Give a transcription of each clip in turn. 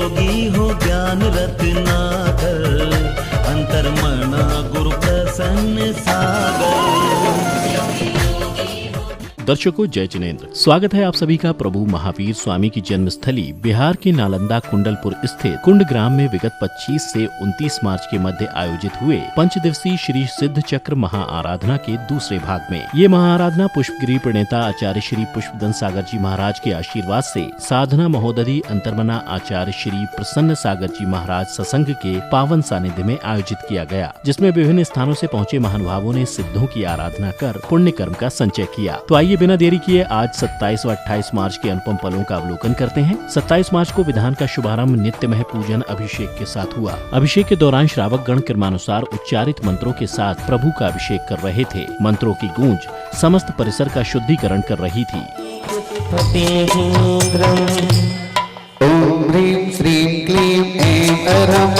योगी हो ज्ञान रत्नाकर, अंतर्मना गुरु प्रसन्न सागर। दर्शकों जय जिनेन्द्र, स्वागत है आप सभी का प्रभु महावीर स्वामी की जन्मस्थली बिहार के नालंदा कुंडलपुर स्थित कुंड ग्राम में विगत 25 से 29 मार्च के मध्य आयोजित हुए पंचदिवसीय श्री सिद्ध चक्र महाआराधना के दूसरे भाग में। ये महाआराधना पुष्पगिरी प्रणेता आचार्य श्री पुष्पदंत सागर जी महाराज के आशीर्वाद से साधना महोदधि अंतर्मना आचार्य श्री प्रसन्न सागर जी महाराज सत्संग के पावन सानिध्य में आयोजित किया गया, जिसमें विभिन्न स्थानों से पहुँचे महानुभावों ने सिद्धों की आराधना कर पुण्य कर्म का संचय किया। तो आइए बिना देरी किए आज 27 व 28 मार्च के अनुपम पलों का अवलोकन करते हैं। 27 मार्च को विधान का शुभारंभ नित्यमय पूजन अभिषेक के साथ हुआ। अभिषेक के दौरान श्रावक गण क्रमानुसार उच्चारित मंत्रों के साथ प्रभु का अभिषेक कर रहे थे। मंत्रों की गूंज समस्त परिसर का शुद्धिकरण कर रही थी। ओम ह्रीं श्रीं क्लीं ऐं अरहं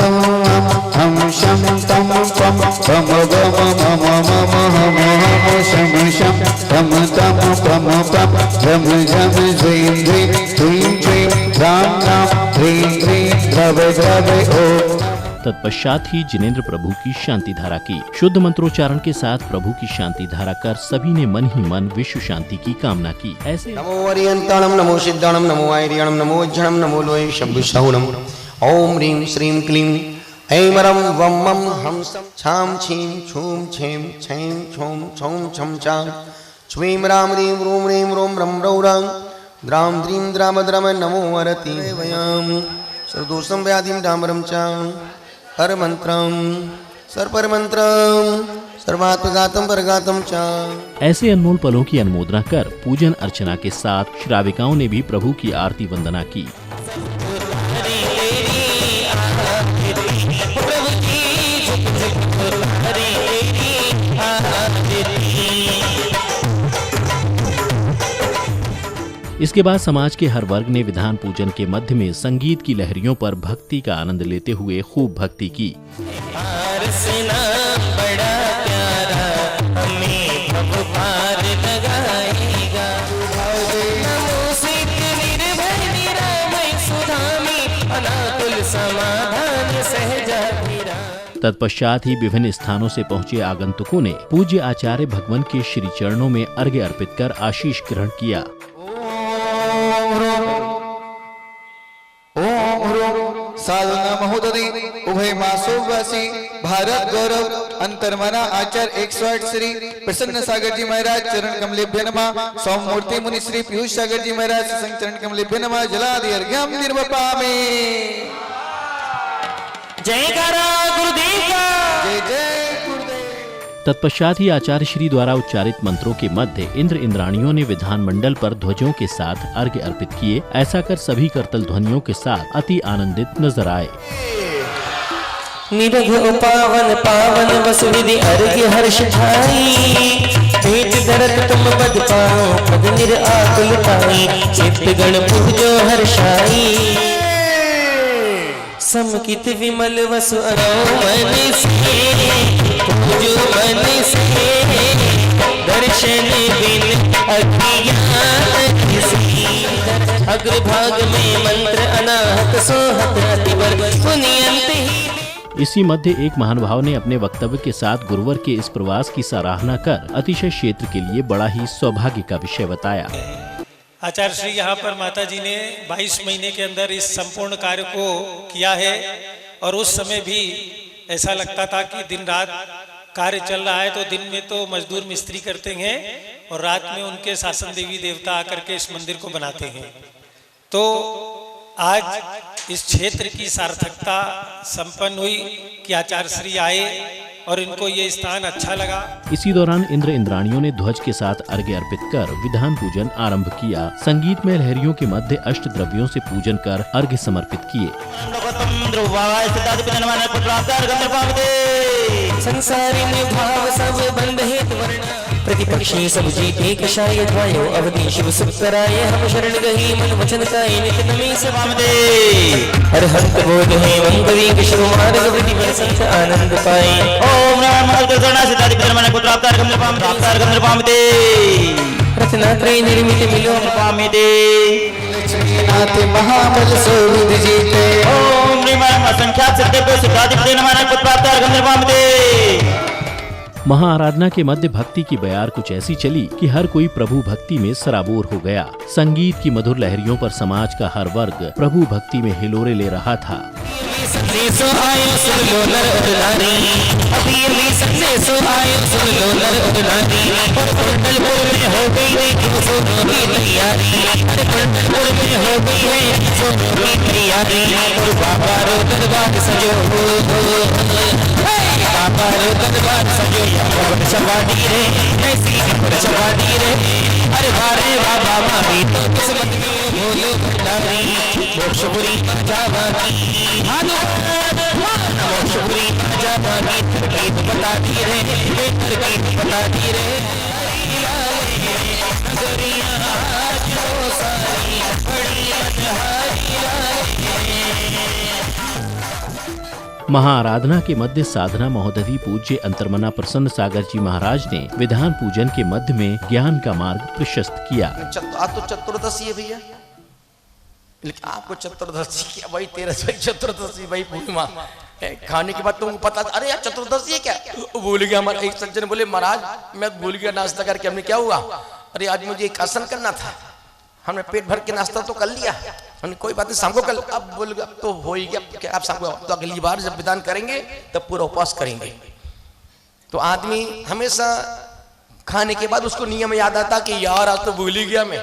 हम शं तं पं पम गम मम मम हम शं शं तम तम पम पम झम झम ह्रीं ह्रीं क्लीं क्लीं राम राम ह्रीं ह्रीं द्रव द्रव ओम। तत्पश्चात ही जिनेन्द्र प्रभु की शांति धारा की। शुद्ध मंत्रोच्चारण के साथ प्रभु की शांति धारा कर सभी ने मन ही मन विश्व शांति की कामना की। ऐसे नमो अरियंताणम नमो सिद्धाणम नमो आयरियणम नमो वज्रणम नमो लोय शब्दशहुणम ओम ह्रीं श्रीं क्लीं ऐं रं वं मं हम छां छीं छूं छें छैं छौं छौं छं छां छ्वीं राम ह्रीं रूं ह्रीं रों रं रौ रं द्रां द्रीं द्राम द्रम नमो अरति वयं सर्वदोषं व्याधिं डामरं च हर मंत्रम सर्पर मंत्रम सर्वात्मघातम परघातम चा। ऐसे अनमोल पलों की अनुमोदना कर पूजन अर्चना के साथ श्राविकाओं ने भी प्रभु की आरती वंदना की। इसके बाद समाज के हर वर्ग ने विधान पूजन के मध्य में संगीत की लहरियों पर भक्ति का आनंद लेते हुए खूब भक्ति की। तत्पश्चात ही विभिन्न स्थानों से पहुंचे आगंतुकों ने पूज्य आचार्य भगवान के श्री चरणों में अर्घ्य अर्पित कर आशीष ग्रहण किया। साधना महोदधि उभय मासोवासी भारत गौरव अंतर्मना आचार्य 108 श्री प्रसन्न सागर जी महाराज चरण कमलेभ्य नमः। सोम मूर्ति मुनि श्री पीयूष सागर जी महाराज संग चरण कमलेभ्य नमः। जलादि अर्घ्यम निर्वपामि। जयकारा गुरुदेव का जय जय गुरुदेव। तत्पश्चात ही आचार्य श्री द्वारा उच्चारित मंत्रों के मध्य इंद्र इंद्राणियों ने विधान मंडल पर ध्वजों के साथ अर्घ्य अर्पित किए। ऐसा कर सभी करतल ध्वनियों के साथ अति आनंदित नजर आए। निरघ पावन पावन वसु विधि अर्घ्य हर्ष ठाई, भेंट धरत तुम बद पाओ पद निर आकुल पाई, चित्त गण पूजो हर्षाई। समकित विमल वसु अरो मन से पूजो मन से, दर्शन बिन अज्ञान किसी। अग्रभाग में मंत्र अनाहत सोहत अतिवर पुण्यंत ही। इसी मध्य एक महानुभाव ने अपने वक्तव्य के साथ गुरुवर के इस प्रवास की सराहना कर अतिशय क्षेत्र के लिए बड़ा ही सौभाग्य का विषय बताया। आचार्य श्री यहाँ पर माता जी ने 22 महीने के अंदर इस संपूर्ण कार्य को किया है, और उस समय भी ऐसा लगता था कि दिन रात कार्य चल रहा है, तो दिन में तो मजदूर मिस्त्री करते हैं और रात में उनके शासन देवी देवता आकर के इस मंदिर को बनाते हैं। तो आज इस क्षेत्र की सार्थकता संपन्न हुई कि आचार्य श्री आए और इनको ये स्थान अच्छा लगा। इसी दौरान इंद्र इंद्राणियों ने ध्वज के साथ अर्घ्य अर्पित कर विधान पूजन आरंभ किया। संगीत में लहरियों के मध्य अष्ट द्रव्यों से पूजन कर अर्घ्य समर्पित किए। प्रतिपक्षी सब जीते कषाय ध्वायो अवधि शिव सुखराय, हम शरण गही मन वचन काये नित नमी सेवामदे। हर हंत बोध है मंगवी विश्व मार्ग वृद्धि बल संत आनंद पाए। ओम नमः मंगलकरणा सिद्धादि परमन पुत्रावतार गंध पामते। रत्नात्रय निर्मित मिलो पामिदे। नाथ महाबल सोविद जीते। संख्यात सिद्धेभ्यो सिद्धादित्य नमः पुत्राप्त अर्घं दे। महाआराधना के मध्य भक्ति की बयार कुछ ऐसी चली कि हर कोई प्रभु भक्ति में सराबोर हो गया। संगीत की मधुर लहरियों पर समाज का हर वर्ग प्रभु भक्ति में हिलोरे ले रहा था। संदेशो आयो सुन लो नर और नारी, अभी संदेशो आयो सुन लो नर और नारी, और कुंडलपुर में हो गई है सोनों की तैयारी, अरे कुंडलपुर में हो गई है सोनों की तैयारी, और बाबा रो दरबार सजो, बाबा रो दरबार सजो, या सवारी रे ऐसी सवारी रे, अरे बारे बाबा मामी तो किस्मत में बोलो भंडारी, मोक्षपुरी जावानी मोक्षपुरी जावानी, तरकीब बता दी रे, तरकीब बता दी रे, नगरिया जो सारी बड़ी महाआराधना के मध्य साधना महोदधि पूज्य अंतर्मना प्रसन्न सागर जी महाराज ने विधान पूजन के मध्य में ज्ञान का मार्ग प्रशस्त किया। आज तो चतुर्दशी है भैया, लेकिन आपको चतुर्दशी क्या भाई, तेरस भाई चतुर्दशी भाई पूर्णिमा खाने के बाद तुमको पता, अरे यार चतुर्दशी है क्या, भूल गया। हमारा एक सज्जन बोले महाराज मैं भूल गया नाश्ता करके। हमने क्या हुआ, अरे आज मुझे एक आसन करना था, हमने पेट भर के नाश्ता तो कर लिया, हमने कोई बात नहीं शाम को कल, अब बोल गया अब तो हो ही गया, क्या आप शाम को तो अगली बार जब विधान करेंगे तब पूरा उपवास करेंगे। तो आदमी हमेशा खाने के बाद उसको नियम याद आता कि यार आज तो भूल ही गया मैं,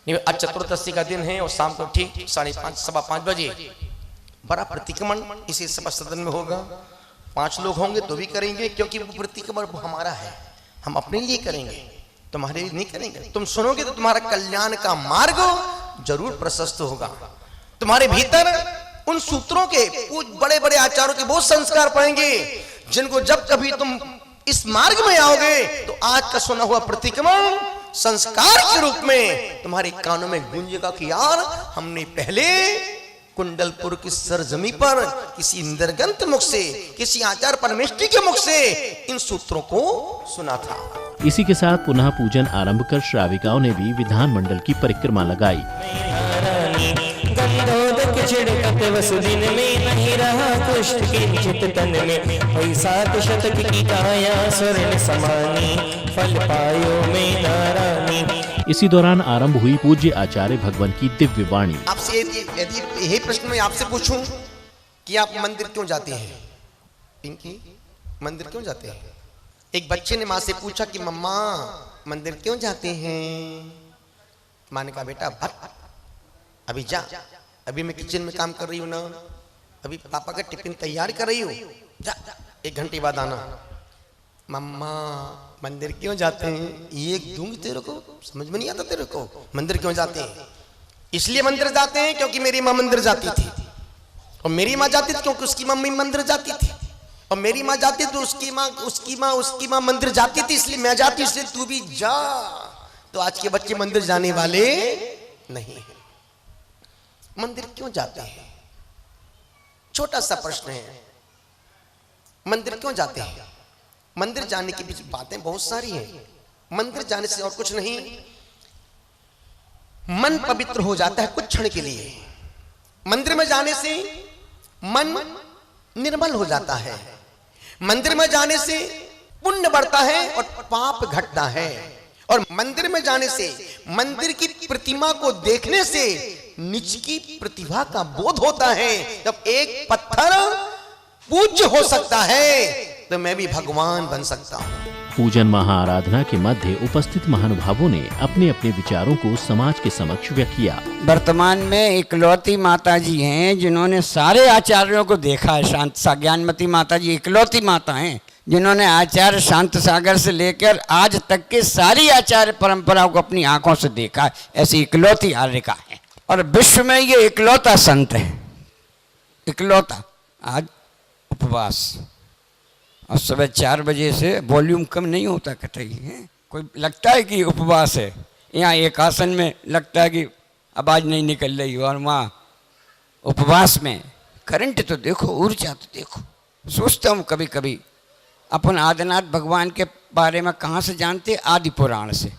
आज चतुर्दशी का दिन है और शाम को ठीक 5:30 सवा 5 बजे बड़ा प्रतिक्रमण इसी सभा सदन में होगा। 5 लोग होंगे तो भी करेंगे, क्योंकि वो प्रतिक्रमण हमारा है, हम अपने लिए करेंगे, तुम्हारे लिए नहीं करेंगे। तुम सुनोगे तो तुम्हारा कल्याण का मार्ग जरूर प्रशस्त होगा। तुम्हारे भीतर उन सूत्रों के बड़े बड़े आचार्यों के बहुत संस्कार पड़ेंगे, जिनको जब कभी तुम इस मार्ग में आओगे तो आज का सुना हुआ प्रतिक्रमण संस्कार के रूप में तुम्हारे कानों में गूंजेगा कि यार हमने पहले कुंडलपुर की सरजमी पर किसी निर्गंत मुख से, किसी आचार्य परमेष्ठी के मुख से इन सूत्रों को सुना था। इसी के साथ पुनः पूजन आरंभ कर श्राविकाओं ने भी विधान मंडल की परिक्रमा लगाई। गंधोदक छिड़कत वसुदिन में नहीं रहा कुष्ठ किंचित तन में, 7 शतक की काया स्वर्ण समानी, फल पायो में नारानी। इसी दौरान आरंभ हुई पूज्य आचार्य भगवान की दिव्य वाणी। आपसे यदि यही प्रश्न मैं आपसे पूछूं कि आप मंदिर क्यों जाते हैं, पिंकी मंदिर क्यों जाते हैं? एक बच्चे ने माँ से पूछा कि मम्मा मंदिर क्यों जाते हैं? माँ ने कहा बेटा भट अभी जा, अभी मैं किचन में काम कर रही हूँ ना, अभी पापा का टिफिन तैयार कर रही हूँ, जा 1 घंटे बाद आना। मम्मा मंदिर क्यों जाते हैं? ये दूंगी तेरे को, समझ में नहीं आता तेरे को? मंदिर क्यों जाते हैं? इसलिए मंदिर जाते हैं क्योंकि मेरी माँ मंदिर जाती थी, और मेरी माँ जाती थी क्योंकि उसकी मम्मी मंदिर जाती थी, और मेरी माँ जाती तो उसकी माँ मंदिर जाती थी, इसलिए मैं जाती, इसलिए तू भी जा। तो आज के बच्चे मंदिर जाने वाले नहीं हैं। मंदिर क्यों जाते हैं? छोटा सा प्रश्न है, मंदिर क्यों जाते हैं? मंदिर जाने की बीच बातें बहुत सारी हैं। मंदिर जाने से और कुछ नहीं, मन पवित्र हो जाता है कुछ क्षण के लिए। मंदिर में जाने से मन निर्मल हो जाता है, मंदिर में जाने से पुण्य बढ़ता है और पाप घटता है, और मंदिर में जाने से, मंदिर की प्रतिमा को देखने से निज की प्रतिभा का बोध होता है। जब एक पत्थर पूज्य हो सकता है तो मैं भी भगवान बन सकता हूँ। पूजन महाआराधना के मध्य उपस्थित महानुभावों ने अपने अपने विचारों को समाज के समक्ष व्यक्त किया। वर्तमान में इकलौती माता जी हैं जिन्होंने सारे आचार्यों को देखा है। शांत ज्ञानमती माता जी इकलौती माता हैं जिन्होंने आचार्य शांत सागर से लेकर आज तक के सारी आचार्य परंपराओं को अपनी आंखों से देखा है। ऐसी इकलौती आर्यिका है और विश्व में ये इकलौता संत है, इकलौता। आज उपवास और सुबह 4 बजे से वॉल्यूम कम नहीं होता कतई है। कोई लगता है कि उपवास है, यहाँ एक आसन में लगता है कि आवाज़ नहीं निकल रही, और वहाँ उपवास में करंट तो देखो, ऊर्जा तो देखो। सोचता हूँ कभी कभी अपन आदिनाथ भगवान के बारे में कहाँ से जानते? आदि पुराण से।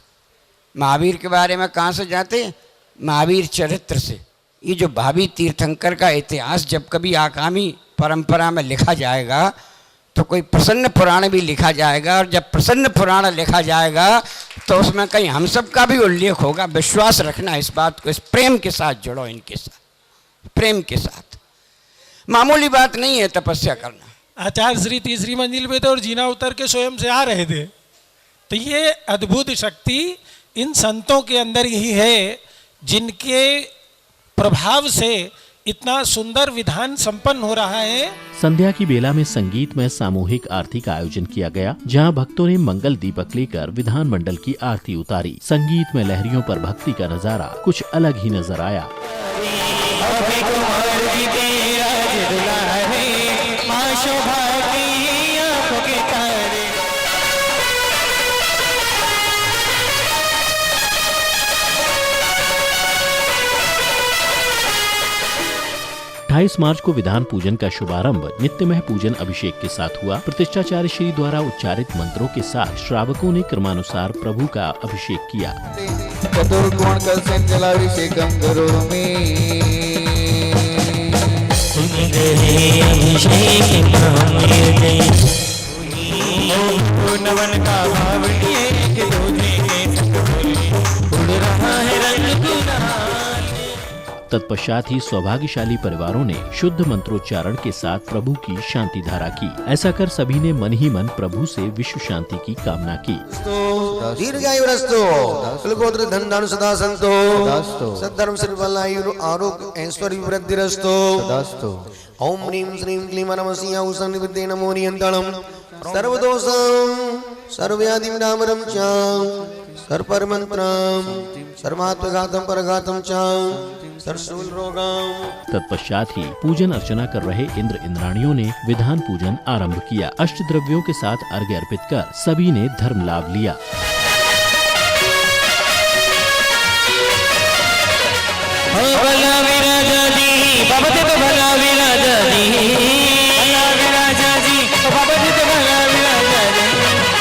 महावीर के बारे में कहाँ से जानते? महावीर चरित्र से। ये जो भावी तीर्थंकर का इतिहास जब कभी आगामी परंपरा में लिखा जाएगा तो कोई प्रसन्न पुराण भी लिखा जाएगा, और जब प्रसन्न पुराण लिखा जाएगा तो उसमें कहीं हम सब का भी उल्लेख होगा। विश्वास रखना इस बात को, इस प्रेम के साथ जुड़ो, इनके साथ, प्रेम के साथ। मामूली बात नहीं है तपस्या करना। आचार्य श्री तीसरी मंजिल पे थे और जीना उतर के स्वयं से आ रहे थे, तो ये अद्भुत शक्ति इन संतों के अंदर ही है जिनके प्रभाव से इतना सुंदर विधान संपन्न हो रहा है। संध्या की बेला में संगीत में सामूहिक आरती का आयोजन किया गया, जहां भक्तों ने मंगल दीपक लेकर विधान मंडल की आरती उतारी। संगीत में लहरियों पर भक्ति का नजारा कुछ अलग ही नजर आया। मार्च को विधान पूजन का शुभारंभ नित्यमय पूजन अभिषेक के साथ हुआ। प्रतिष्ठाचार्य श्री द्वारा उच्चारित मंत्रों के साथ श्रावकों ने क्रमानुसार प्रभु का अभिषेक किया। तत्पश्चात ही सौभाग्यशाली परिवारों ने शुद्ध मंत्रोच्चारण के साथ प्रभु की शांति धारा की। ऐसा कर सभी ने मन ही मन प्रभु से विश्व शांति की कामना की। दीर्घायुरस्तु, कुलगोत्र धन धानु सदा संतो, सद्धर्म सर्वबलायु आरोग्य ऐश्वर्य वृद्धिरस्तु। ओम ह्रीं श्रीं क्लीं नमः उषं विद्ये नमो नियंत्रणं सर्वदोषं सर्वव्याधि विनामरं च सर्वपरमंत्रं सर्वात्मघातं परघातं च सर्वशूल रोगं। तत्पश्चात ही पूजन अर्चना कर रहे इंद्र इंद्राणियों ने विधान पूजन आरंभ किया। अष्टद्रव्यों के साथ अर्घ्य अर्पित कर सभी ने धर्म लाभ लिया।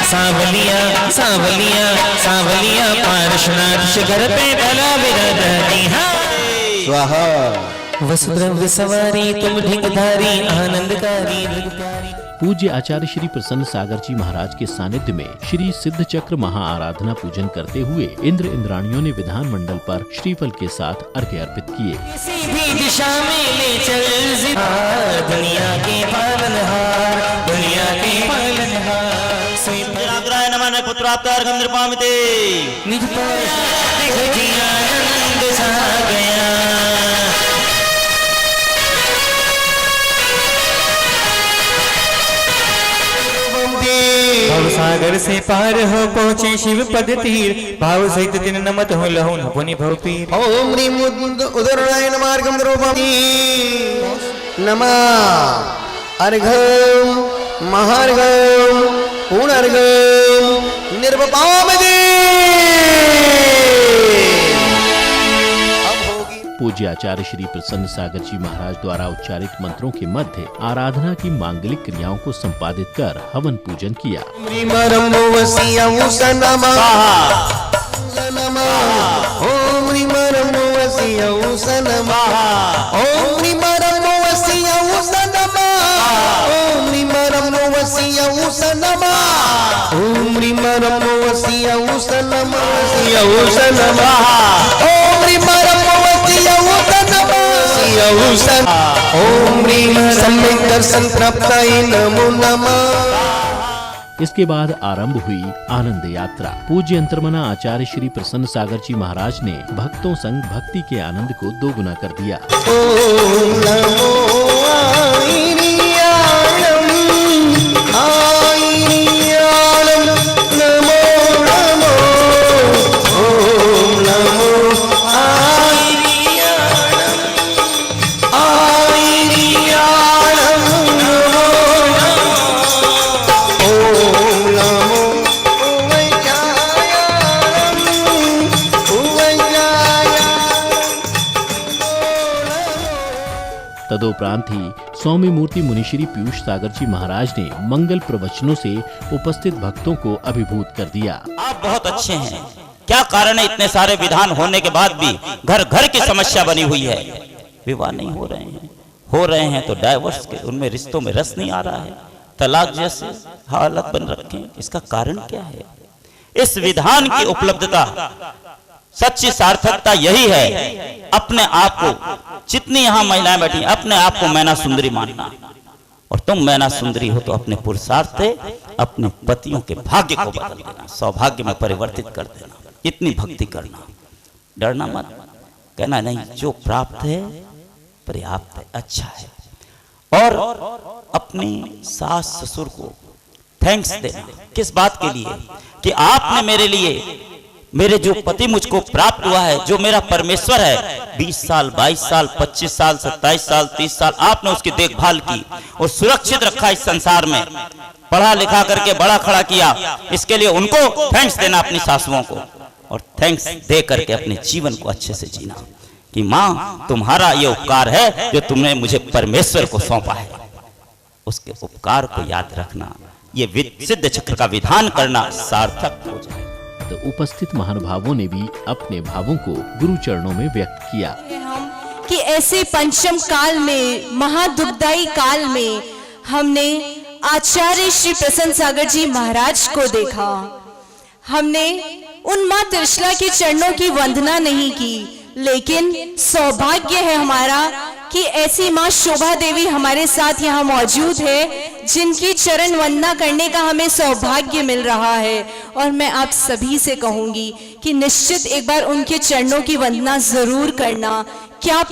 सांवलिया सांवलिया सांवलिया पार्श्वनाथ शिखर पे भला विराजती है। स्वाहा। वसुद्रव्य सवारी तुम ढिंगधारी आनंदकारी प्यारी। पूज्य आचार्य श्री प्रसन्न सागर जी महाराज के सानिध्य में श्री सिद्ध चक्र महाआराधना पूजन करते हुए इंद्र इंद्राणियों ने विधान मंडल पर श्रीफल के साथ अर्घ्य अर्पित किए। किसी भी दिशा में ले चल दुनिया के पालनहार, दुनिया के पालनहार। अग्राय नमः पुत्राप्तार्घं नृपामिते निज पर आनंद सा गया। भव सागर से पार हो पहुँचे शिव पद तीर, भाव सहित दिन नमत हो लहु न पुनि भव पीर। ओम ह्रीं उदराय नमः अर्घं द्रौपदी नमः अर्घं महार्घं पुनर्घं निर्वपामदे। पूज्य आचार्य श्री प्रसन्न सागर जी महाराज द्वारा उच्चारित मंत्रों के मध्य आराधना की मांगलिक क्रियाओं को संपादित कर हवन पूजन किया। ओम ह्रीं सम्यक् दर्शन प्राप्ताय नमो नमः। इसके बाद आरंभ हुई आनंद यात्रा। पूज्य अंतर्मना आचार्य श्री प्रसन्न सागर जी महाराज ने भक्तों संग भक्ति के आनंद को दोगुना कर दिया। ओम नमो तदोपरांत ही सौम्य मूर्ति मुनिश्री पीयूष सागर जी महाराज ने मंगल प्रवचनों से उपस्थित भक्तों को अभिभूत कर दिया। आप बहुत अच्छे हैं, क्या कारण है इतने सारे विधान होने के बाद भी घर घर की समस्या बनी हुई है, विवाह नहीं हो रहे हैं, हो रहे हैं तो डाइवोर्स के उनमें रिश्तों में रस नहीं आ रहा है, तलाक जैसे हालत बन रखे हैं। इसका कारण क्या है? इस विधान की उपलब्धता, सच्ची सार्थकता यही है, अपने आप को, जितनी यहां महिलाएं बैठी अपने आप को मैना सुंदरी मानना। और तुम मैना सुंदरी हो तो अपने पुरुषार्थ से अपने पतियों के भाग्य को बदल देना, सौभाग्य में परिवर्तित कर देना, इतनी भक्ति करना। डरना मत, कहना नहीं जो प्राप्त है पर्याप्त है, अच्छा है। और अपने सास ससुर को थैंक्स देना। किस बात के लिए? कि आपने मेरे लिए, मेरे जो पति मुझको प्राप्त हुआ है, जो मेरा परमेश्वर है, 20 साल 22 साल 25 साल 27 साल 30 साल आपने उसकी देखभाल की और सुरक्षित रखा इस संसार में, पढ़ा लिखा करके बड़ा खड़ा किया। इसके लिए उनको थैंक्स देना, अपनी सासुओं को, और थैंक्स दे करके अपने जीवन को अच्छे से जीना। कि माँ तुम्हारा ये उपकार है जो तुमने मुझे परमेश्वर को सौंपा है, उसके उपकार को याद रखना, ये सिद्ध चक्र का विधान करना सार्थक हो जाए। तो उपस्थित महानुभावों ने भी अपने भावों को गुरु चरणों में व्यक्त किया। कि ऐसे पंचम काल में, महादुखदायी काल में हमने आचार्य श्री प्रसन्न सागर जी महाराज को देखा। हमने उन माँ त्रिशला के चरणों की वंदना नहीं की, लेकिन सौभाग्य है हमारा कि ऐसी माँ शोभा देवी हमारे साथ यहाँ मौजूद है, जिनकी चरण वंदना करने का हमें सौभाग्य मिल रहा है। और मैं आप सभी से कहूंगी कि निश्चित एक बार उनके चरणों की वंदना जरूर करना। क्या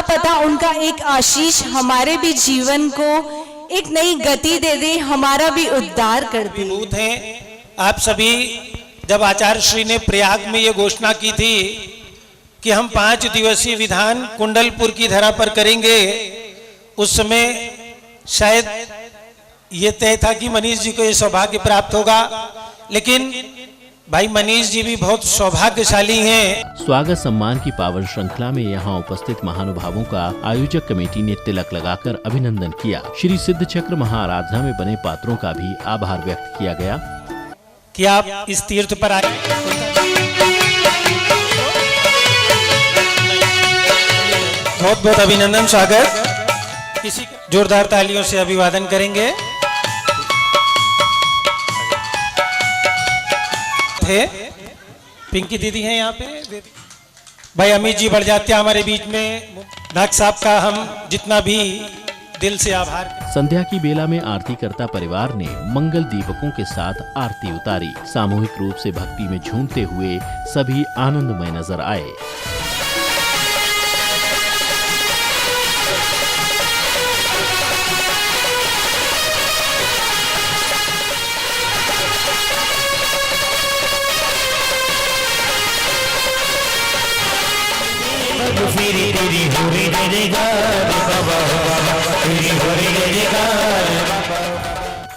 पता उनका एक आशीष हमारे भी जीवन को एक नई गति दे दे, हमारा भी उद्धार कर दे। विभूत हैं आप सभी। जब आचार्य श्री ने प्रयाग में ये घोषणा की थी कि हम 5 दिवसीय विधान कुंडलपुर की धरा पर करेंगे, उस समय शायद ये तय था कि मनीष जी को ये सौभाग्य प्राप्त होगा, लेकिन भाई मनीष जी भी बहुत सौभाग्यशाली हैं। स्वागत सम्मान की पावन श्रृंखला में यहाँ उपस्थित महानुभावों का आयोजक कमेटी ने तिलक लगाकर अभिनंदन किया। श्री सिद्ध चक्र महाआराधना में बने पात्रों का भी आभार व्यक्त किया गया कि आप इस तीर्थ पर आए। बहुत बहुत अभिनंदन, स्वागत। किसी जोरदार तालियों से अभिवादन करेंगे। थे पिंकी दीदी हैं यहाँ पे, भाई अमित जी बढ़ जाते हैं हमारे बीच में। नाग साहब का हम जितना भी दिल से आभार। संध्या की बेला में आरतीकर्ता परिवार ने मंगल दीपकों के साथ आरती उतारी। सामूहिक रूप से भक्ति में झूमते हुए सभी आनंदमय नजर आए।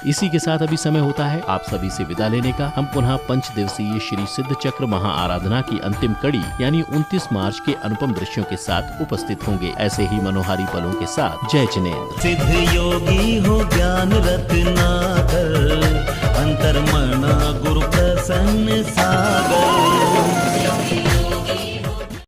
इसी के साथ अभी समय होता है आप सभी से विदा लेने का। हम पुनः 5 दिवसीय श्री सिद्ध चक्र महाआराधना की अंतिम कड़ी यानी 29 मार्च के अनुपम दृश्यों के साथ उपस्थित होंगे। ऐसे ही मनोहारी पलों के साथ जय जिनेंद्र। सिद्ध योगी हो ज्ञान रत्नाकर, अंतर्मना गुरु प्रसन्न सागर।